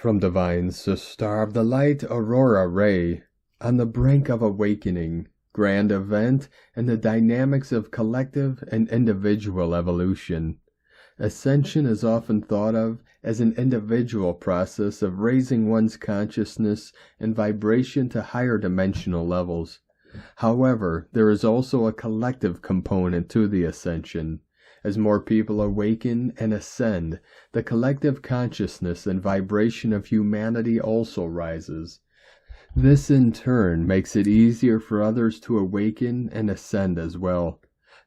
From Divine Sister of the Light, Aurora Ray, on the brink of awakening, grand event, and the dynamics of collective and individual evolution. Ascension is often thought of as an individual process of raising one's consciousness and vibration to higher dimensional levels. However, there is also a collective component to the ascension. As more people awaken and ascend, the collective consciousness and vibration of humanity also rises. This in turn makes it easier for others to awaken and ascend as well.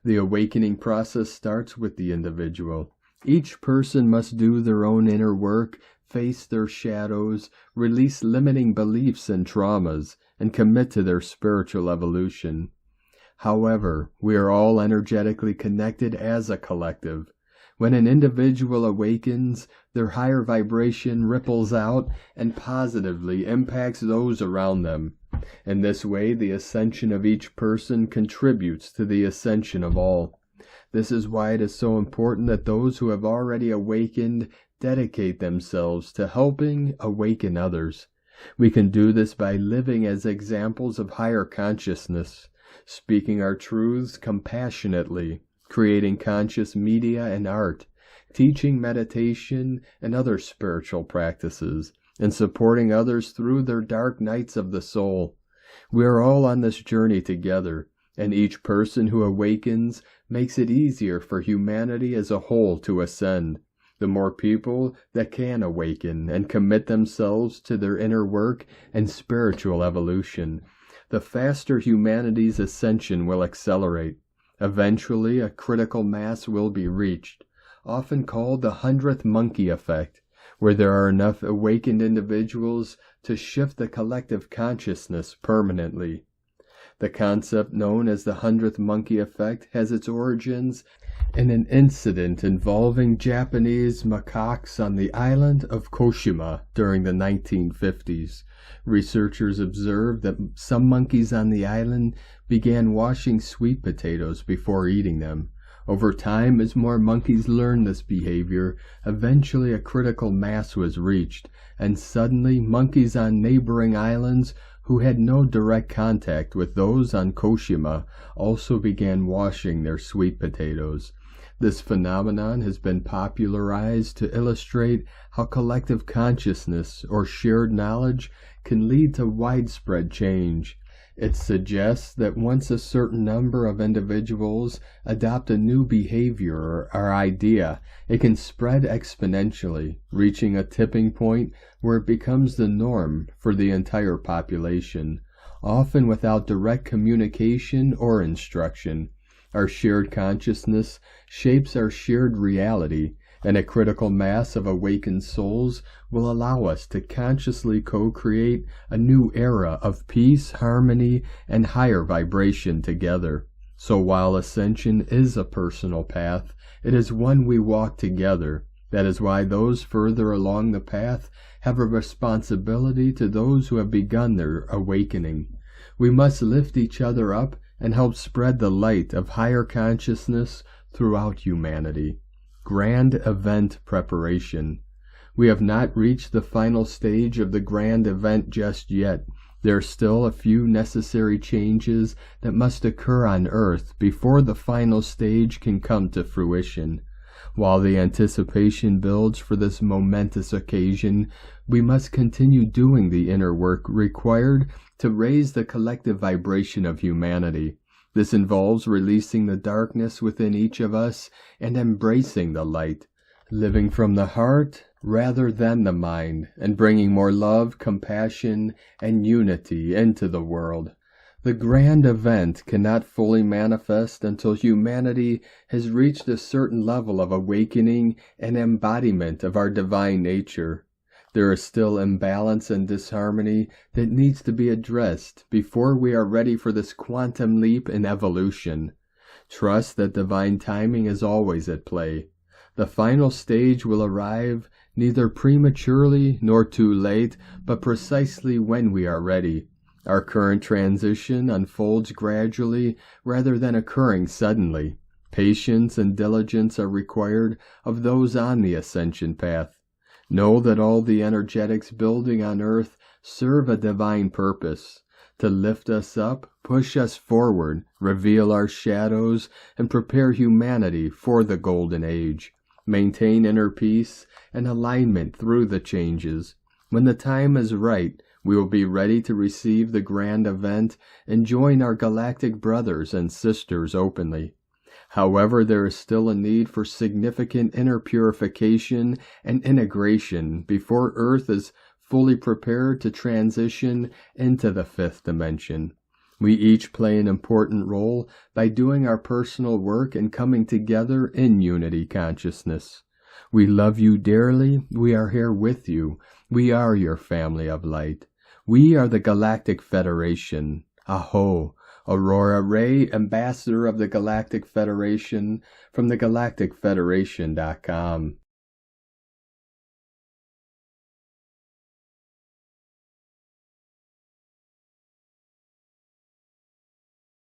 The awakening process starts with the individual. Each person must do their own inner work, face their shadows, release limiting beliefs and traumas, and commit to their spiritual evolution. However, we are all energetically connected as a collective. When an individual awakens, their higher vibration ripples out and positively impacts those around them. In this way, the ascension of each person contributes to the ascension of all. This is why it is so important that those who have already awakened dedicate themselves to helping awaken others. We can do this by living as examples of higher consciousness, speaking our truths compassionately, creating conscious media and art, teaching meditation and other spiritual practices, and supporting others through their dark nights of the soul. We are all on this journey together, and each person who awakens makes it easier for humanity as a whole to ascend. The more people that can awaken and commit themselves to their inner work and spiritual evolution, the faster humanity's ascension will accelerate. Eventually, a critical mass will be reached, often called the 100th monkey effect, where there are enough awakened individuals to shift the collective consciousness permanently. The concept known as the 100th monkey effect has its origins in an incident involving Japanese macaques on the island of Koshima during the 1950s. Researchers observed that some monkeys on the island began washing sweet potatoes before eating them. Over time, as more monkeys learned this behavior, eventually a critical mass was reached, and suddenly monkeys on neighboring islands who had no direct contact with those on Koshima also began washing their sweet potatoes. This phenomenon has been popularized to illustrate how collective consciousness or shared knowledge can lead to widespread change. It suggests that once a certain number of individuals adopt a new behavior or idea, it can spread exponentially, reaching a tipping point where it becomes the norm for the entire population, often without direct communication or instruction. Our shared consciousness shapes our shared reality, and a critical mass of awakened souls will allow us to consciously co-create a new era of peace, harmony, and higher vibration together. So while ascension is a personal path, it is one we walk together. That is why those further along the path have a responsibility to those who have begun their awakening. We must lift each other up and help spread the light of higher consciousness throughout humanity. Grand event preparation. We have not reached the final stage of the grand event just yet. There are still a few necessary changes that must occur on Earth before the final stage can come to fruition. While the anticipation builds for this momentous occasion, we must continue doing the inner work required to raise the collective vibration of humanity. This involves releasing the darkness within each of us and embracing the light, living from the heart rather than the mind, and bringing more love, compassion, and unity into the world. The grand event cannot fully manifest until humanity has reached a certain level of awakening and embodiment of our divine nature. There is still imbalance and disharmony that needs to be addressed before we are ready for this quantum leap in evolution. Trust that divine timing is always at play. The final stage will arrive neither prematurely nor too late, but precisely when we are ready. Our current transition unfolds gradually rather than occurring suddenly. Patience and diligence are required of those on the ascension path. Know that all the energetics building on Earth serve a divine purpose, to lift us up, push us forward, reveal our shadows, and prepare humanity for the golden age. Maintain inner peace and alignment through the changes. When the time is right, we will be ready to receive the grand event and join our galactic brothers and sisters openly. However, there is still a need for significant inner purification and integration before Earth is fully prepared to transition into the fifth dimension. We each play an important role by doing our personal work and coming together in unity consciousness. We love you dearly. We are here with you. We are your family of light. We are the Galactic Federation. Aho! Aurora Ray, Ambassador of the Galactic Federation, from thegalacticfederation.com.